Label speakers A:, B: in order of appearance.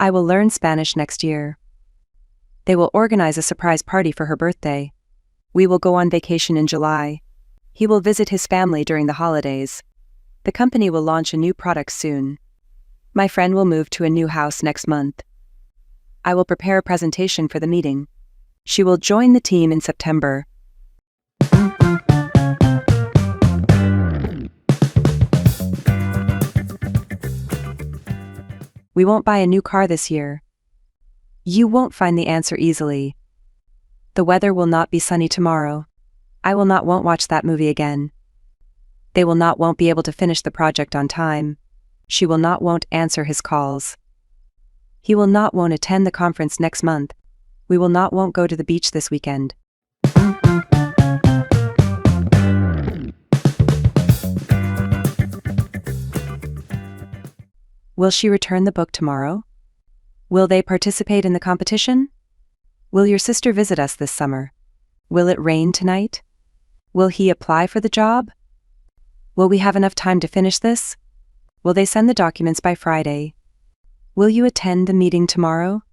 A: I will learn Spanish next year. They will organize a surprise party for her birthday. We will go on vacation in July. He will visit his family during the holidays. The company will launch a new product soon. My friend will move to a new house next month. I will prepare a presentation for the meeting. She will join the team in September. We won't buy a new car this year. You won't find the answer easily. The weather will not be sunny tomorrow. I will not won't watch that movie again. They will not won't be able to finish the project on time. She will not won't answer his calls. He will not won't attend the conference next month. We will not won't go to the beach this weekend. Will she return the book tomorrow? Will they participate in the competition? Will your sister visit us this summer? Will it rain tonight? Will he apply for the job? Will we have enough time to finish this? Will they send the documents by Friday? Will you attend the meeting tomorrow?